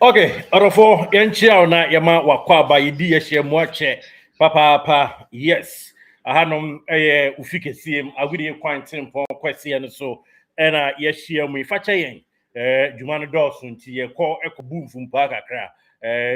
Okay, orofo yenchia na yama wakwaba yidi yehye muache papa yes ahanom ufike siem agudi kwantin pon kwese no so na yehye mu ifache yen dwuma no dɔɔso nti yɛkɔ ekobu mfumpa kakra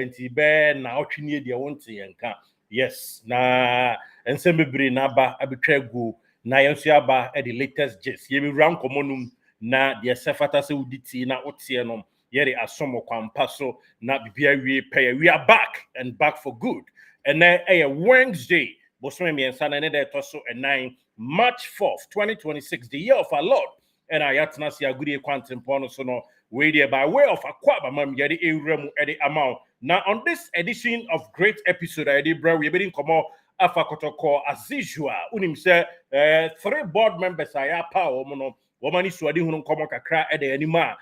nti be na otwenie de wonte yenka yes na ensem bebre na ba abetwa gu na yenso aba the latest gist yemi ran komonum na de sefata se uditi na otie no yeri asomo kwampa so na bibia wie pay we are back and back for good and then a Wednesday bosome miensa na ne de toso and 9 March 4th 2026 the year of our Lord and I yatna si agudi quantum pono so no we there by way of akwaba mam yeri ewremu edi amount now on this edition of great episode I did bro we been come afa Kotoko as usual unim say 3 board members aya pa omo womani suadi hunu komo kakra ede anima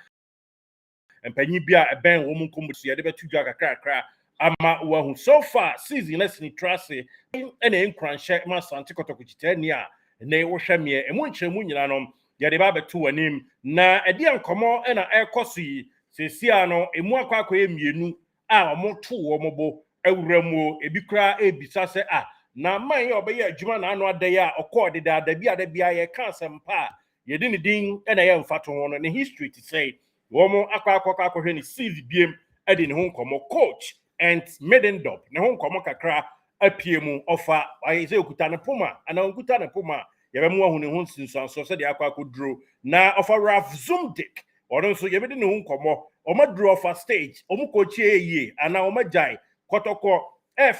empanyi bia eben wo mun kombusu yede betu dwa kakra ama wahu so far season na sini trase ene enkranhye ma sante Kotoko kitani a na wo hweme emu nkyeremu nyina no yede ba betu anim na ede ankomo na ekoso yi sesia no emu akwa emienu a omo to wo mobo awuramu ebikra ebisa se na man ye obeye adwuma na anu adaye a okọ de da bia ye ka asempa yede ne din na ye mfato ho no ne history to say womo akwa ni season biem ade ne ho nkomo coach and Middendorp ne ho nkomo kakra apiemu ofa ayi se okuta ne poma ana okuta ne poma yebe mu ahu ne ho nsinsanso se de akwa duro na ofa Raf Zumdik ono nso yebe de ne ho nkomo omaduro ofa stage omu coach ye ana omajai Kotoko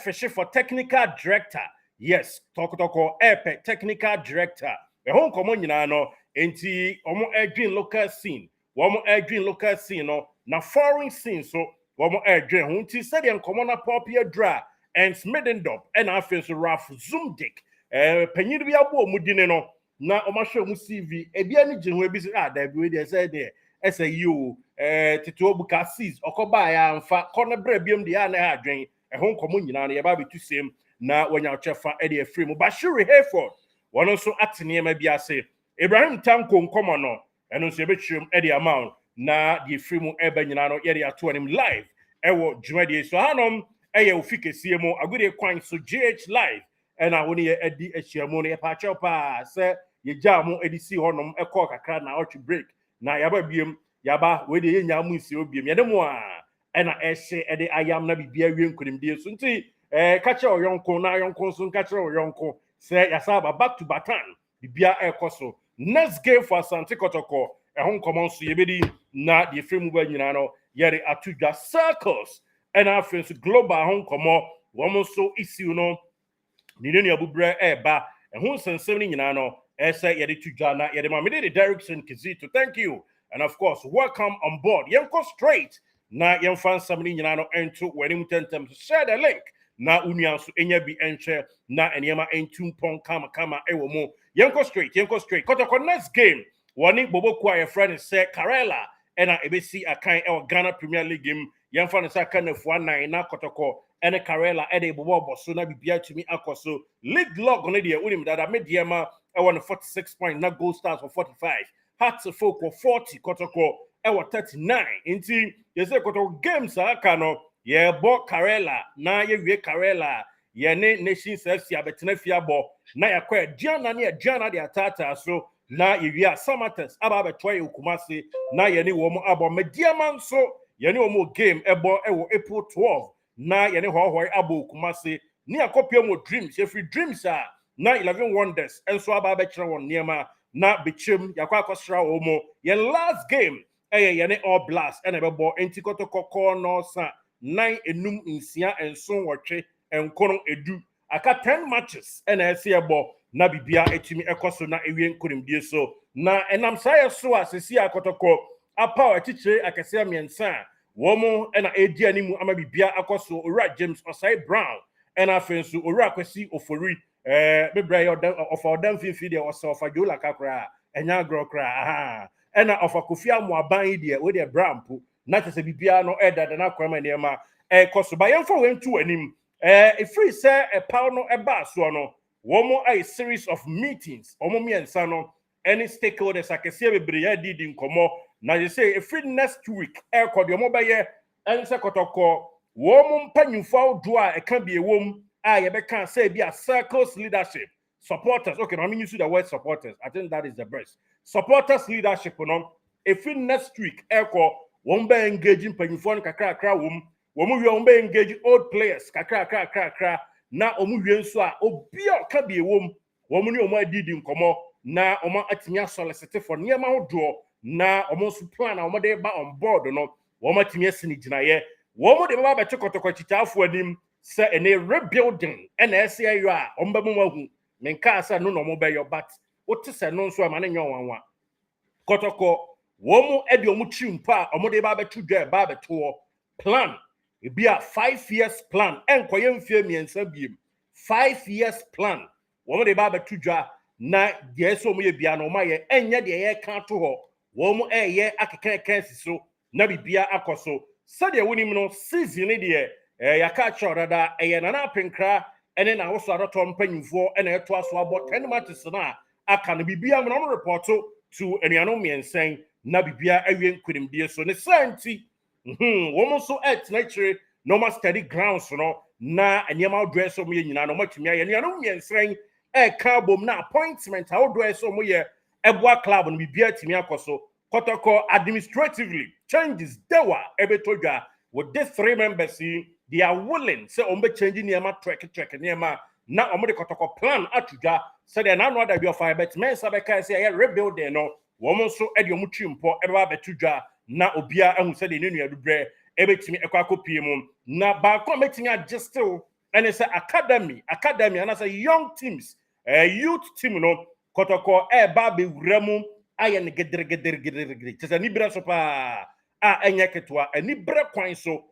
fish for technical director yes Kotoko technical director e ho nkomo nyina no enti omo edwin local scene womo edwin local scene no na foreign scene so womo edwin ho nti said the nkomo na popia dra and Middendorp and after so Raf Zumdik panyin bi abo omudine no na omahwe mu CV ebia ni gye ho ebi da bi we dey say there SAU tito obuka seas okoba ya mfa kona bra biam de ya na ha adwen ho nkomo nyina na ye ba betu sem na wanya ochefa e de free mu Bashir Hayford wono so atene ma bi ase Ibrahim Tanko nkomo no eno so ebetwem e de amount na de free mu eba nyina no ye de ato anim live ewo dwumade so hanom eye ofikesie mu agode kwan so GH live ena woni ye edi ahiamu no ye pa chopa se ye jamu edisi honom ekọ kakra na otwe break na yaba biem yaba we de ye nyamu isi obiem ye de mu a ena ehye ede ayam na bibia wie nkunimdie so nti kache oyonko na oyonko so kache oyonko se yasaba back to Batan bibia ekoso next game for Asante Kotoko ehon common so yebedi na the frame ba nyina no yere atudwa circles ena afenso global hon komo womo so issue no ni abubre eba ehon sensem ni nyina no ese yere tudwa na yere ma me the direction Kizito thank you and of course welcome on board yenko straight na yemfa nsam ni nyina no ento wanim tentem share the link na unuan so enya bi enche na enema entum pon kama ewo mu yenko straight Kotoko next game woni boboku a friend say Karela ena ebesi akan e Ghana Premier League game yemfa no say kan afu anan na Kotoko ene Karela e de bobo boso na bibia tumi akoso league log no de unim dada mediema e won 46 point na goal stars for 45 Hearts folk for 40 Kotoko e 39 inti yese Kotoko games aka no ye bo Karela na ye wie Karela ye ne Nations FC abetena fiabo na yakwa Diana de atata so na ye wie Samatters aba betwa Kumasi na ye ne wo mo abo mediama nso ye ne wo mo game ebo ewo April 12 na ye ne hohoi abo Kumasi ni akopia mo dreams ye free dreams na 11 wonders enso aba betchera won niema na bechem yakwa akosra wo mo ye last game ye ne All Blast ene bebo enti Kotoko no sa 9 enum nsia enso wotwe enkono edu aka 10 matches ena esiebo na bibia etimi ekoso na ewie nkonimdie so na enam saye so asesi Kotoko apa atichire akese amiensa womo ena edi animu ama bibia akoso Ora James Osai Brown ena afensu Ora Kwesi Ofori bebra yo ofa odam fifi de ofa jola kakra enya grokra ena ofa Kofia Moaban de we de Brampo na tese bibia no edada na kwama niema koso ba yemfa wentu anim free say power no eba so no womo a series of meetings omo miensa no any stakeholders akese bebre ya didi nkomo na you say free next week kodi omo ba ye and say Kotoko, woman panyufo do a can be a woman. I can't say be a circles leadership. Supporters, okay, I mean you see the word supporters. I think that is the best. Supporters leadership, if in next week, echo, won't be engaging panyufo kakra won't be engaging old players, kakra. Na omu so a obi a ka be wom womu ni omu adidi nkomo na omu atinya solicite for niema hodo na omu so plan na omu de ba on board no womu atinya sini ginaye womu de ba ba Kotoko chitafo anim se ene rebuilding na ese ayo a omu ba mu mahu menka asa no omu be yo but wote se no so ama ne nyo wanwa Kotoko womu edi omu chimpa omu de ba ba tudwa ba ba to plan. It be a 5 years plan. En koye mfie miensa biem. 5 years plan. Womo de ba betudwa na de so mo ye bia no ma ye enye de ye kan to ho. Womo eye akeka so na bibia akoso. Sa de wonim no season de yaka chorada eye na na penkra ene na wo so adoto mpanyimfo ene eto aso abo 10 matches na aka no bibia no report to enuano miensen na bibia awie nkudimdie so ne santi woman so at nature normal steady grounds no na anyama dress so me nyina no matumi aye no miensren bom na appointment how dress so ye eboa club no bibia timi akoso Kotoko administratively changes dewa ebetodwa with these 3 members they are willing say ombe change niema track niema na omde Kotoko plan atudwa say they na no that be of but men sabeka say rebuild there no woman so edi omutwimpo eba betudwa na obia ahu se de nenu adubre ebetimi ekwakopie mu na ba ko metimi adjustil ene se academy and as a young teams youth team no Kotoko ba be wuramu aye ne gedere tese ni bra so pa enye ketwa ani bra kwan so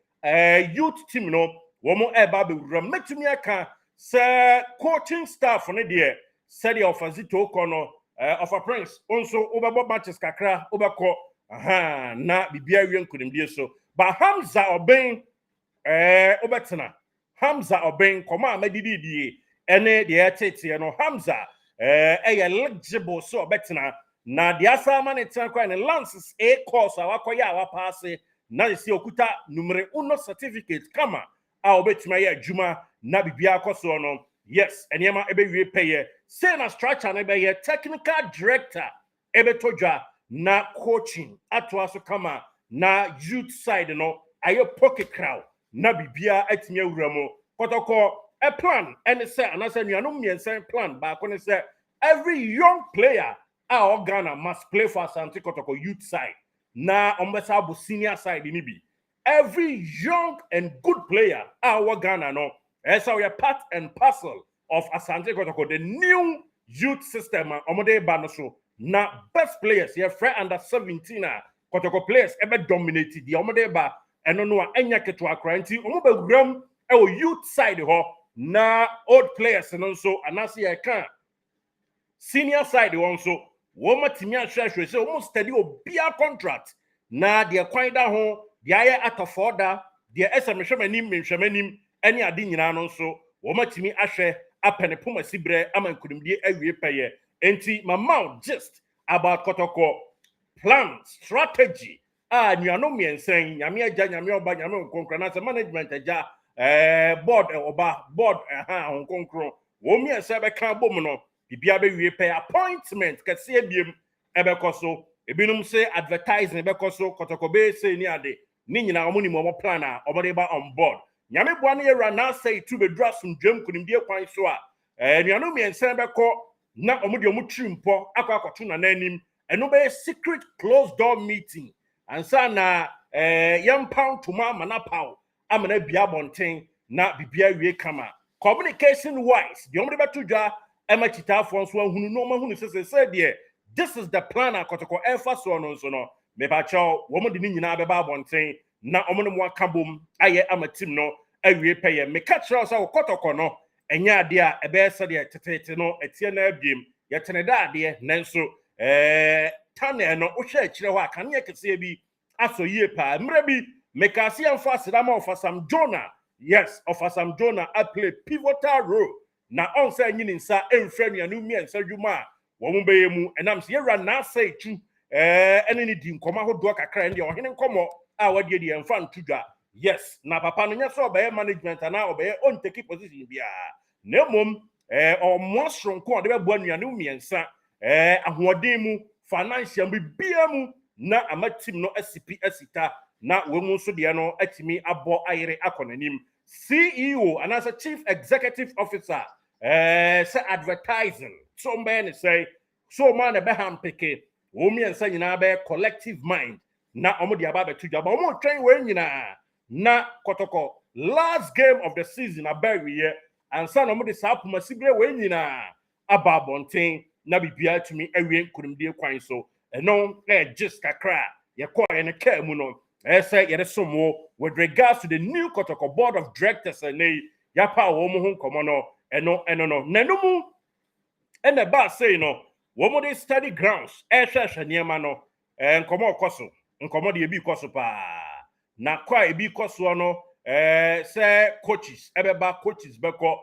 youth team no womo ba be wuramu metimi aka se coaching staff ne de se de ofazito kono of a prince onso obebo matches kakra obeko na bibia wie nkudimdie so ba Hamza Oben obetena Hamza Oben koma amadididie ene de etete no Hamza eligible so obetena na de asama ne tankwa ne lances a course awakoya awapase na isi okuta numere 1 certificate kama a obetima ya adwuma na bibia akoso no yes eniema ebewie peye say na structure na be technical director ebetodwa na coaching atwaso kama na youth side no ayo pocket crowd na bibia atimi awuramo Kotoko a plan and say anasa nuano miensen plan ba ko ne say every young player our Ghana must play for Asante Kotoko youth side na ombesa bu senior side ni bi every young and good player our Ghana no as we are part and parcel of Asante Kotoko the new youth system omode ba no so na best players here friend under 17 Kotoko players ebe dominated the omode ba eno no anya keto akra nti omo ba gram e youth side ho na old players no so anase ya kan senior side one so woma timi ahwehwe say omo study obia contract na de kwan da ho de aye atofoda de esemhwemanim eni ade nyina no so woma timi ahwe apene poma sibre amankudumdie awie peye enti mama just about Kotoko plan strategy nuano miensen nyame agya nyame oba nyame nkonkro na management agya board nkonkro wo miensen be kan bom no bibia be wie pay appointment kase ebiem ebekoso ebinum say advertising ebekoso Kotoko be say ni ade ni nyina omo ni mo plan a omo de ba on board nyame boa na yera na say tu be drasum dwam kunimdie kwan so a nuano miensen beko na omo trimpo akwakoto na nanim eno be secret closed door meeting ansa na yampound to mama na pound amana bia bonten na bibia wie kama communication wise the omo beto dwa ema chitafo so ahunu no ma hunu say there this is the plan Kotoko efa so no so no me ba chaw wo mo de ni nyina be ba bonten na omo no mo aka bom aye amatim no awie peye me ka kira so Kotoko no enya ade a ebe se de tetete no etie na abiem ye tene da ade nanso tane no wo hwe kire ho aka ne kese bi aso yie pa mra bi mekasi amfa asdama of Sam Jonah yes of Sam Jonah I play pivotal role na on say nyini nsa emfra nuanu mi ensa dwuma wo mo beye mu enam se yera na say tu ene ni di nkoma hodo kakra ndi ohene nkomo a wade di emfa ntudwa Yes, na papa no nya so obey management na obey on take position bia. Na mom or mo sonko de be bo anuane umiensa ahoden mu financial bia mu na amatim no asipi asita na wemu so de no atimi abo ayere akonanim. CEO and as a chief executive officer say advertising so man say so man be ham peke wo miensa nyina be collective mind na omo de aba betu jaba omo twen we nyina na Kotoko last game of the season abawiye and san omo de sa poma sibre we nyina aba bonten na bibia tumi awie nkurumdie kwan so eno just kakra ye ko ye ne ka mu no say ye somo with regards to the new Kotoko board of directors and yapa wo mo ho nkomo no eno no nanumu and the boss say no wo mo de study grounds hwehwe niema no nkomo okoso nkomo de ebi koso pa na kwa ebi koso no say coaches ebeba coaches beko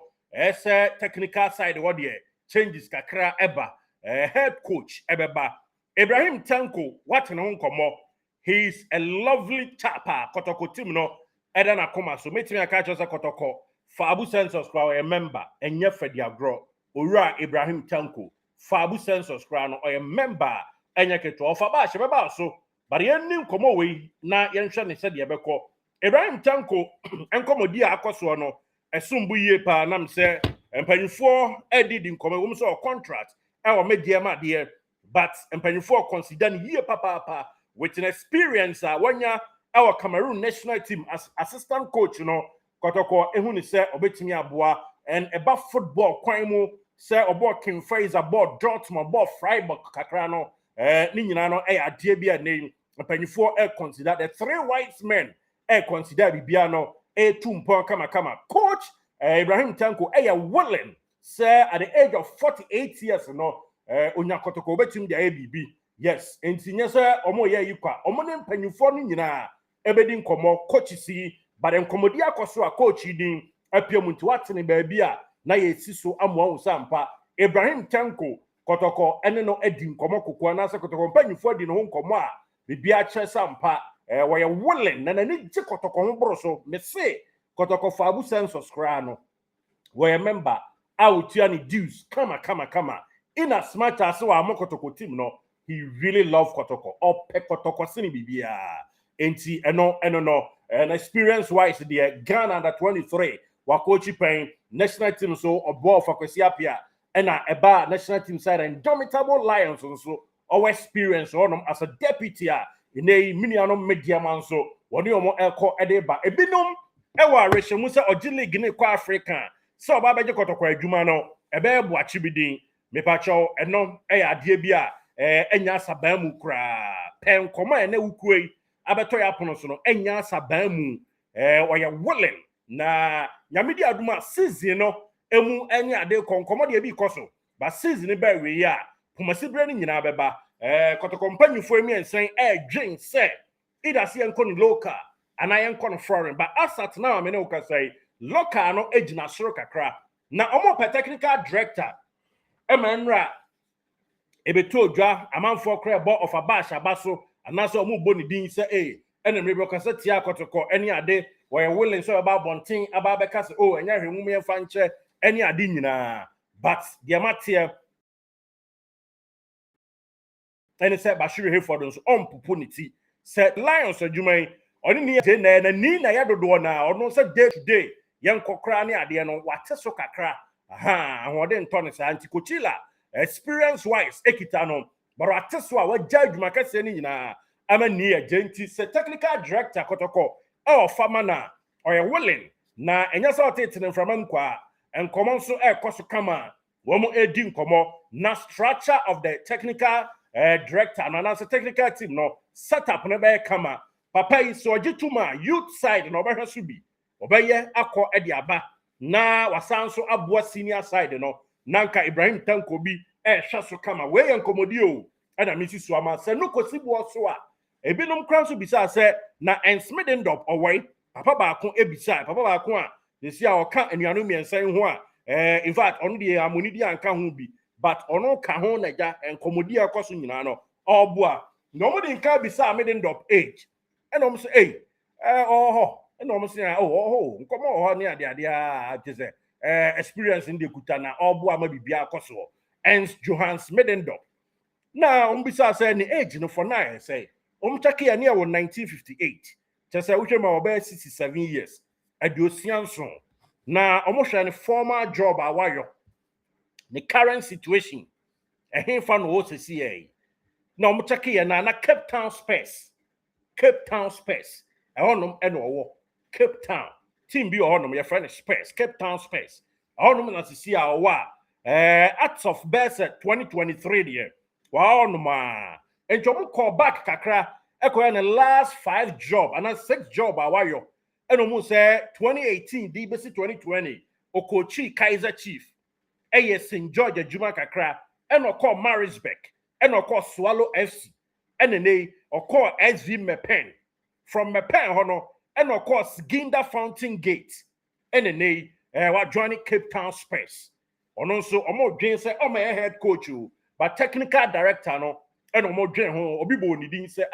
say technical side what there changes kakra eba head coach ebeba Ibrahim Tanko what no nkomo. He's a lovely chapa Kotoko team no eda na koma so metimi aka chose Kotoko Fabu Census kwa a member enye fedi agro Owura Ibrahim Tanko Fabu Census kwa no a member enye keto ofa ba hye beba so but yen nim komo we na yen hwe ne sede ebekọ Ibrahim Tanko enkomodi akoso no esumbu yie pa nam se empanyfo edidi nkomo wo so contract e wo media ma de but empanyfo consider ne yie papa with an experience wanya our Cameroon national team as assistant coach no Kotoko ehun ni se obetimi aboa and about football kwan mu se obo King Fraser board Dortmund board Freiburg kakra no ni nyina no ade bia ne mpanyfo consider the three white men consider bibia no tumpo kama coach Ibrahim Tanko willing say at the age of 48 years no onya Kotoko obetimi dia bibi. Yes, enti say omo ye yikwa omo ne mpanyufo no nyina ebedi nkomo coach si but nkomodi akoso a coach din apiamu nti watene ba bia na ye siso amoa wo sampa Ibrahim Tanko Kotoko ene no edi nkomo kokwa na se Kotoko mpanyufo di no nkomo a bibia kye sampa wo ye willing na nani gye Kotoko ho boroso me se Kotoko Fabu Census kra no wo ye member outia ni dues kama in as much as wa Kotoko team no he really loved Kotoko. Or Kotoko sini bibia. Enti eno no. And experience wise the Ghana under 23. Wakochi pen national team so or ball for Kwesiapia. And eba national team side and Indomitable Lions so our experience on as a deputy in a miniano media man so one you more elko edeba ebinum ewa reshemusa ojili gine kwa Africa. So baba je Kotoko adwuma no ebe bu achibidin me pacho eno adie bia enya saban mu kra pen koma na wukuei abeto ya pono so no enya saban mu oye willing na nyamedi aduma season no emu enya ade konkomo de bi koso ba season ba we ya pomasibre ni nyina beba Kotoko mpanyufo emi ensen dwen se ida se enko ni local ana enko no foreign but asat na me ne ukasai local no ejina soro kakra na omo technical director emenra ebeto dwa amanfo kra bo of abash abaso anaso omu boni din se enemre bi okasa tia Kotoko eni ade we willing so about bontin aba beka se enya hwemu me fa nche eni ade nyina but the amatie eni se bashiri Hayford so ompupunity se Lions adwuman oni ni je na ni na yadodo na ono se day to day yen kokra ne ade no wate so kakra ahode ntone sa antikochila experience wise ekita no baro ateso a wagya adwuma kase ni nyina amani agenti se technical director Kotoko fama na oye willing na enya sa otetene mframa nkwa enkomo nso ekoso kama wo mo edi nkomo na structure of the technical director na so technical team no setup na be kama papa yi so ogituma youth side no obehwe so bi obeye akọ edi aba na wasanso aboa senior side no nanka Ibrahim Tanko bi hwa so kama we yenkomodi o ana misi so ama se no kosibo so a ebinum kran so bisa se na Middendorp owai papa baako ebisa papa baako a desi a oka anuanu miensan ho a in fact ono de amoni di anka ho bi but ono ka ho na ja enkomodi akoso nyina no obo a no mo de nka bisa Middendorp age eno mo so ɛna ɔmo sɛ oh nkɔmɔ wɔ hɔ ne ade a te sɛ experience in the kutana ɔbo ama bibia akɔ so Ernst Johannes Middendorp na ɔmo bisa sɛ ne age no for now say check here near 1958 kyerɛ sɛ wohwɛ ma ɔbɛyɛ 67 years aduosia nson na ɔmo hwɛ ne former job a wayɔ the current situation ɛhenfa no wɔ sisi yɛ na ɔmo check here na Cape Town Spurs ɛhɔnom ɛna ɔwɔ Cape Town team bi ɔhɔnom yɛ friend Spurs Cape Town Spurs ɔhɔnom na sisi a ɔwɔ acts of birth 2023 deɛ ɔhɔnom a ɔmo call back kakra ɛkɔyɛ ne last 5 job and 6 job a wayɔ ɛna ɔmo sɛ 2018 di besi 2020 okochi Kaiser Chief ɛyɛ St George adwuma kakra ɛna ɔkɔ Marisburg ɛna ɔkɔ Swallow FC ɛna ne ɔkɔ SV Mepen from Mepen hɔ no ɛna ɔkɔ Sginda Fountain Gate ɛna ne joining Cape Town Spurs ɔno nso ɔmo dwen sɛ ɔmo yɛ head coach o but technical director no ɛna ɔmo dwen ho obi bɔ onidin sɛ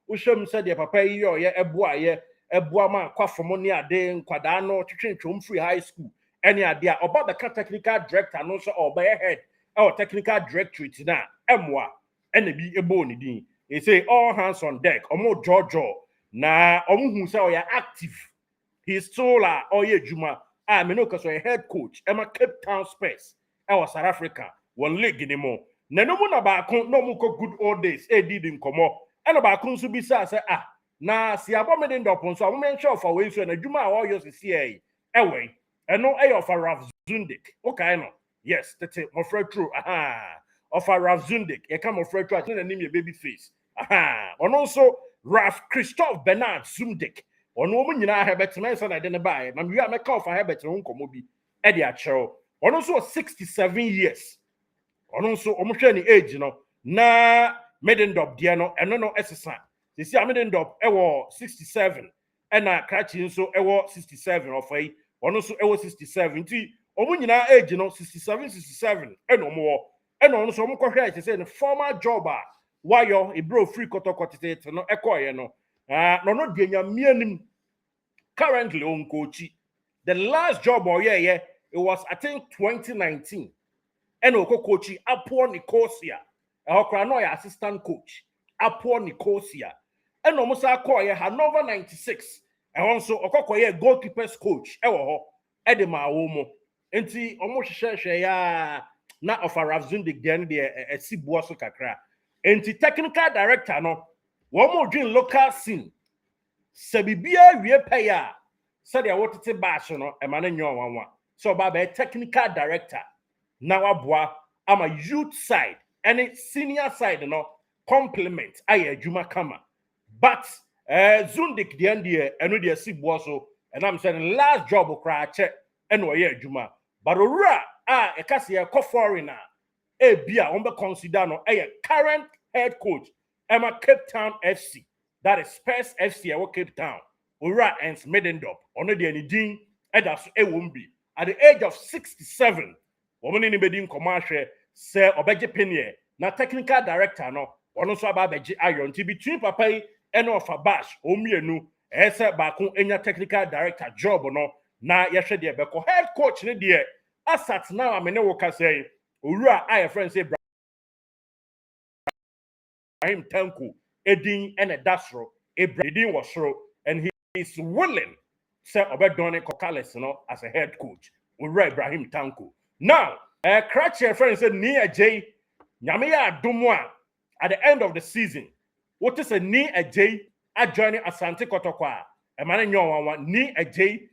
wohwɛm sɛ deɛ papa yi yɛ ɛboa ma kwafom ne ade nkwadaa no twetwentwom free high school ɛne ade a ɔba bɛka technical director no nso ɔbɛyɛ head ɛwɔ technical directorate na ɛmoa ɛna bi ɛbɔ onidin they say all hands on deck ɔmo jɔjɔ na ɔmo hu sɛ ɔyɛ active he is still ɔyɛ adwuma me no kaso head coach Emma Cape Town Spurs ɛwɔ South Africa one league ni mo na no mu na baako no mu ko good old days did nkomo ɛna baako nso bi sa sɛ na si abo Middendorp nso amo mention of away so na adwuma a ɔyɛ so sie ɛwɛ ɛno ɛyɛ of Ralph Zundik okay no yes tete mofra true of Ralph Zundik e ka mofra true atena nim ye baby face ɔno nso Ralph Christoph Bernard Zundik ɔno ɔmo nyinaa Herbert Mensa na de ne bae na me meka of Herbert ho nkomo bi e de akyerɛw ɔno nso 67 years ɔno nso ɔmo hwɛ ne age no na Middendorp deɛ no ɛno no ɛsesa sisi Middendorp ɛwɔ 67 ɛna Krachi nso ɛwɔ 67 ɔfai ɔno nso ɛwɔ 67 nti ɔmo nyinaa age no 67 ɛna ɔmo wɔ ɛna ɔno nso ɔmo kɔhwɛ ɛkyɛ sɛ ne former job a wayɔ ebro free Kotoko tete no ɛkɔɔyɛ no na ɔno deɛ nyamianim currently on coach the last job ɔyɛyɛ it was I think 2019 ɛna ɔkɔ coach Apo Nicosia ɛhɔ no ɔyɛ assistant coach Apo Nicosia ɛna ɔmo sa kɔɔyɛ Hanover 96 ɛhɔ nso ɔkɔkɔyɛ goalkeepers coach ɛwɔ hɔ ɛde ma wo mo enti ɔmo hwehwɛ ya na ɔfa Ralph Zundik deɛ ɛsi boa so kakra enti technical director no wɔn mo dwen local scene sɛ bibia wie pɛyɛ a sɛdeɛ wɔtete baahye no ɛma no nyɛ ɔwanwa sɛ ɔba bɛyɛ technical director na waboa ama youth side any senior side no complement ayɛ adwuma kama but Zundik deɛ ɛno deɛ si boa so ɛnam sɛ ne last job koraa kyɛ ɛna ɔyɛ adwuma but owura a ɛka sɛ yɛkɔ foreigner ebia wɔn bɛ consider no ɛyɛ current head coach ɛma Cape Town FC that is Spurs FC ɛwɔ Cape Town owura Ernst Middendorp ɔno deɛ ne din ɛda so ɛwɔ bi at the age of 67 wɔn ne bɛdi nkɔmɔ ahwɛ sɛ ɔbɛgye penny na technical director no ɔno nso aba abɛgye ayɔ nti between papa yi ɛna ɔfa bash ɔmienu ɛsɛ baako enya technical director job no na yɛhwɛ deɛ bɛkɔ head coach ne deɛ asat na amene wo kasa yi owura ayɛ friend say Ibrahim Tanko edin ɛna dasro Ibrahim was soro and he is willing say obedone Kokales no as a head coach owura Ibrahim Tanko now Krachi friend say ni ajay nyame ya adomo a at the end of the season what is a ni ajay adjoining Asante Kotoko a emane nyowanwa ni ajay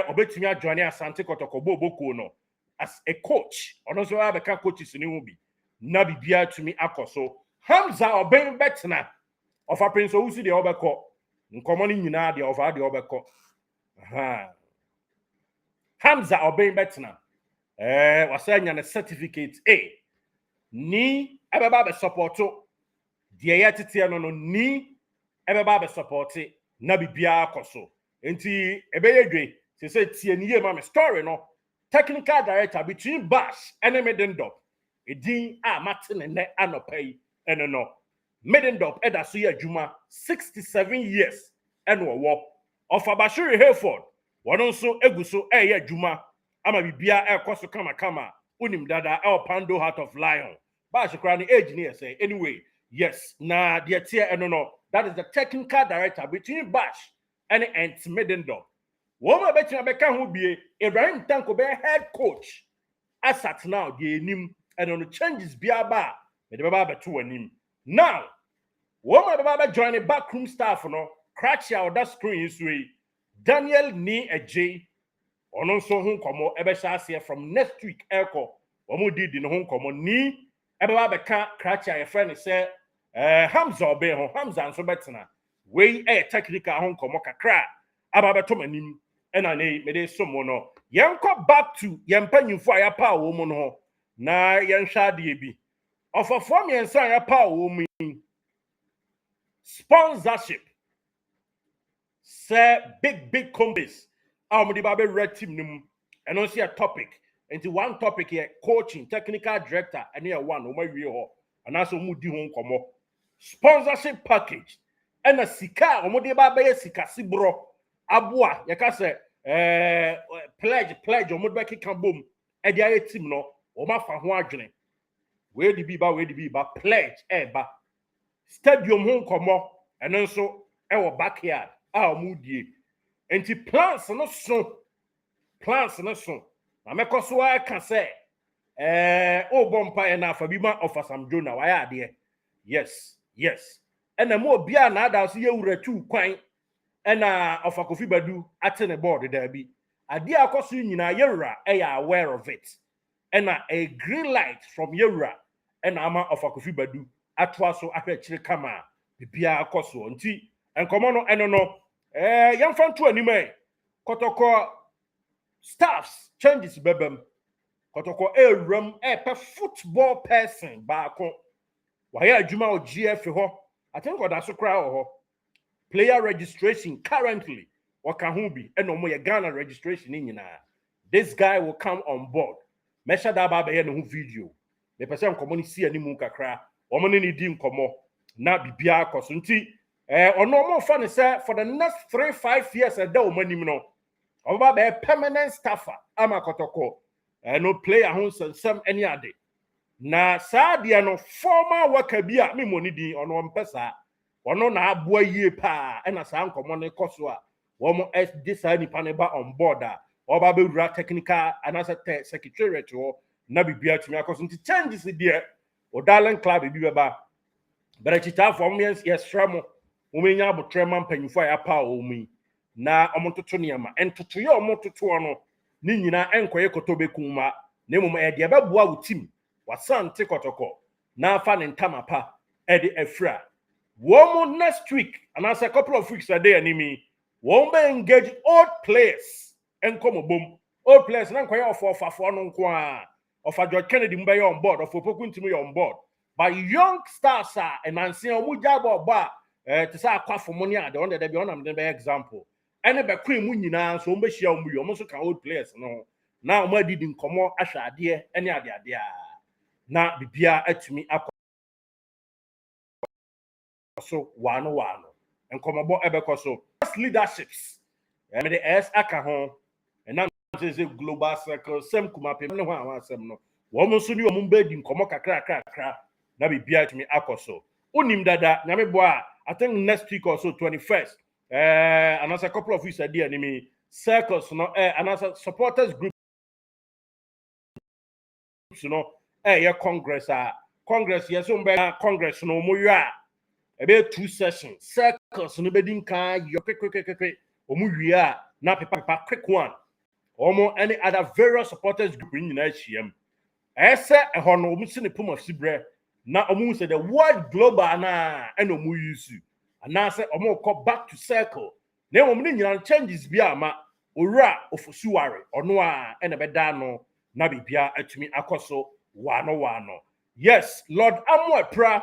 obetumi adjoining Asante Kotoko boboko no as a coach ono so abeka coaches ni hu bi na bibia tumi akoso Hamza oben betna of a prince who see the obeko nkomo ni nyina de over the obeko Hamza oben betna wasanya na certificate ni ebeba be supporto de yetete no ni ebeba be supporte na bibia akoso enti ebeyedwe se tie ni ye ma me story no technical director between Bash and Middendorp edin a matene ne anopai eno no Middendorp eda so ye adwuma 67 years eno wo of Abashiri Hayford one also eguso eye juma ama bibia ekoso kama unim dada el pando heart of lion ba shikra ni age ni say anyway yes na the tier no that is the technical director between Bash and Middendorp woman betina beka ho bie Ibrahim Tanko be head coach asat now the enim and on changes biaba me de baba beto anim now woman baba join the backroom staff no crash out that screen is way Daniel ni eje ono so ho komo ebe sha ase from next week eko omo did no ho komo ni ebe ba beka crash your friend say Hamza obe ho Hamza nso betena we technical ho komo kakra aba beto manim ena ne me de somo no yenko back to yempanyimfo ayapa wo mu no na yenhwa de bi ofofo me ensa ayapa wo mu sponsorship say big companies the Babe red team num and also a topic into one topic here coaching technical director and here one o mawie ho and also mu di ho nkomo sponsorship package and a sika o de ba be sika sibro aboa ye ka say pledge o de ba kika bom e dia team no o ma fa ho adwene we di bi ba pledge ba stadium ho nkomo and also e wo backyard mu die enti plans no so na mekoso aka say o bompa e na afa bi ma offer some Jonah why ade yes ena mo bia na ada so ye wuratu kwan ena offer Kofi Badu ate ne board da bi ade akoso nyina yewura ya aware of it ena a green light from yewura ena ama offer Kofi Badu atwa so ahwechire kama bibia akoso nti enkomo no eno no yamfantu anime Kotoko staffs changes bebem Kotoko ram pe football person baako waya adwuma o GF ho I think oda so kra ho player registration currently waka ho bi eno mo ye Ghana registration nyina this guy will come on board mesha da ba be no ho video me person komo ni si animu kakra omo ni di nkomo na bibia akoso nti ono mo fa ne say for the next 3-5 years a da o manim no oba be permanent staffer ama Kotoko no player ho sem any ade na saade no former worker bi a me moni din ono mpesa ono na aboa yie pa na sa nkomo ne koso a wo mo disa nipa ne ba on board a oba be wura technical anasa secretariat ho na bibia tumi akoso nti changes there o darling club bi beba berechita form yes framo umenya abotrema mpanyufo ya pa omi na omototo niama entoto ye omototo no ni nyina enkoye kotobekuma na emum e de beboa wo team wasante Kotoko na afa ne ntama pa e de afra wo mo next week and as a couple of weeks a day animi wo be engage old players enkomo bom old players na enkoye ofafafo no nko a ofa George Kennedy mbe on board of opoku ntimi on board by young stars and ansia omu jabo ba to say akwafo money ade on dey be on am dey example ene be kwen mu nyina so mbe hia mu yo so ka old players no na o ma didi nkomo ahwa ade ene ade a na bibia atumi akọ so wano nkomo bo ebekọ so leaderships me the s aka ho na say global circle sem kuma pe ne ho awasem no wo mo so ni o mo be di nkomo kakra na bibia atumi akọ so unim dada nyame bo a I think next week or so 21st another couple of weeks a day anime circles no another supporters group your congress yes congress no mo ya about 2 sessions circles no be din kan yo quick omo wi na paper quick one omo any other various supporters group nyina hiem ese ho no omo si ne pom of sibre na omo say the word global na and omo use and say omo come back to circle na omo ni nyina changes bi ama owura ofosuware ono a ene be da no na bibia atumi akoso wano yes Lord Amwepra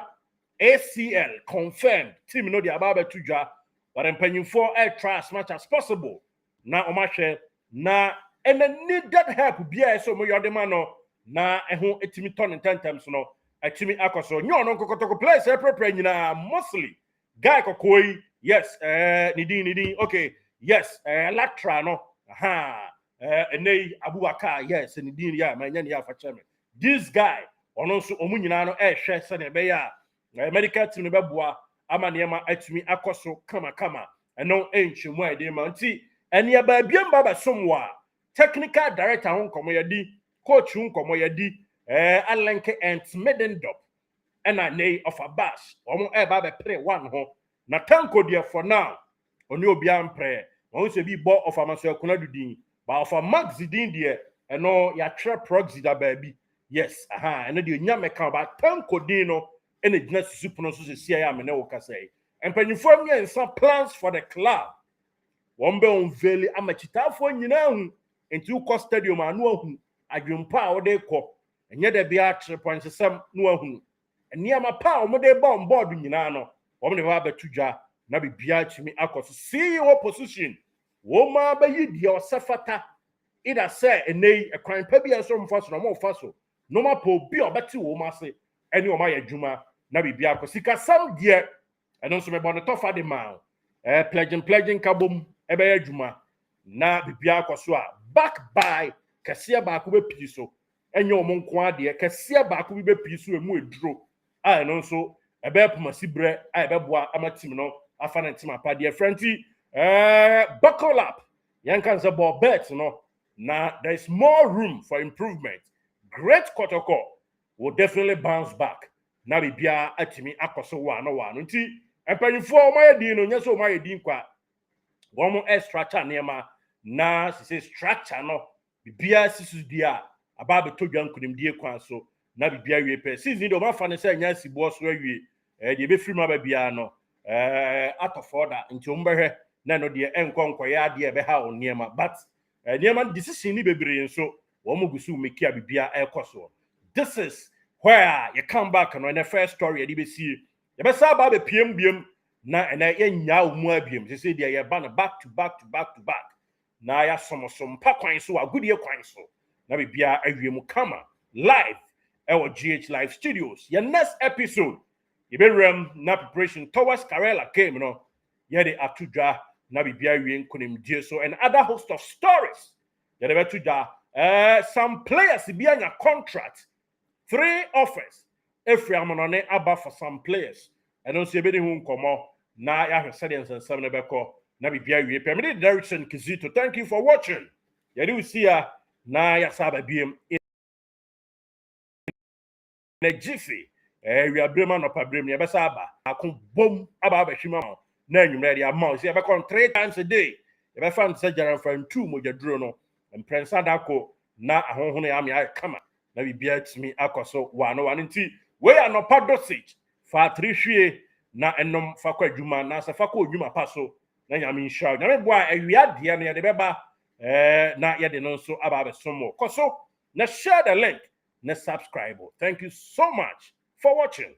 ACL confirmed team no the ababa tudwa but empanyimfo try as much as possible na omahwe na and needed help bia so mo yodema no na eho etimi ton tentems no atimi akoso nyo no Kotoko place prepare nyina mostly guy kokoi yes nidin okay yes Latra no enei Abubakar yes and din ya manya ne ya fa cheme this guy ono nso omu nyina no ehwe se ne be ya medical team ne beboa ama ne ma atumi akoso kama eno enchemu ade ma nti ene ya ba biem ba somwa technical director ho nkomo yadi coach ho nkomo yadi alenke and Middendorp ena nei of a bash omo ba be pre one ho na tanko dia for now oni obi ampre won se bi bo of amaso akuna dudin ba of a max din dia eno ya tre proxy da baabi yes eno de nyame kan ba tanko din no ena gina susupu no so se sia ya me ne wo kasai empanyifo nyensa plans for the club won be unveil amachitafo nyina hu enti uko stadium anu ahu adwempa a wo de kɔ enye da bia 3 points sam no ahu eniama pa wo de ba on board nyina no wo ne ba betudwa na bibia chimi akoso CEO position wo ma ba yidi osafata ida say enei ekwan pa bia so mfa no mo fa so no ma pa obi obeti wo ma se eni o ma ya dwuma na bibia akoso sika sam die eno so me bo no tofa de ma pledging kabom ebe ya dwuma na bibia akoso a back by kasia ba ko be pi so enye o mo nko ade kasia ba ko be pi so emu eduro a eno so ebe pomasi bre a ebe boa amatim no afana team apade friendly buckle up yankan say ball bet no na there is more room for improvement. Great Kotoko will definitely bounce back na bibia atimi akoso wa no nti empanyifo o mayedin no nyeso o mayedin kwa wo structure nema na se structure no bibia sisu dia aba betodwa nkunimdie kwan so na bibia wie pe season do ma fa ne say nya sibo so awie de be free ma ba bia no atofoda nti ombehwe na no de enkonkoya de be ha oniema but niema decision ni bebre nso wo mo gusu mekia bibia ekoso. This is where you come back no the first story de be see ye be sa ba be piem biem na ena ye nya omu abiem se de ye ba no back to back na ya somosom pa kwan so agudie kwan so na bibia awiemu kama live our GH Live Studios. Your next episode you be na preparation towards Karela came no ye de atudwa na bibia wie nkonim die so and other host of stories ye de betudwa some players be anya contract 3 offers if you are monone aba for some players and don't see be hu nkomo na ya hwese de nsensem ne beko na bibia wie permit direction Kizito. Thank you for watching. Ye do see ya na ya saba biem na jiffy we are brema no pabrem ye besa aba akon bom aba hwima na anwumre de amount say be kon 3 times a day ye be fan say jaran fan 2 mojaduro no emprensa dako na ahonhono ya me ay kama na bibia timi akoso wa no wan nti we are no pa dosage fa 3 hwie na enom fa kwa adwuma na sa fa kwa adwuma paso na nyame insha nyame boa awia de na ye de beba na ye de no nso aba besomo koso na share the link na subscribe. Thank you so much for watching.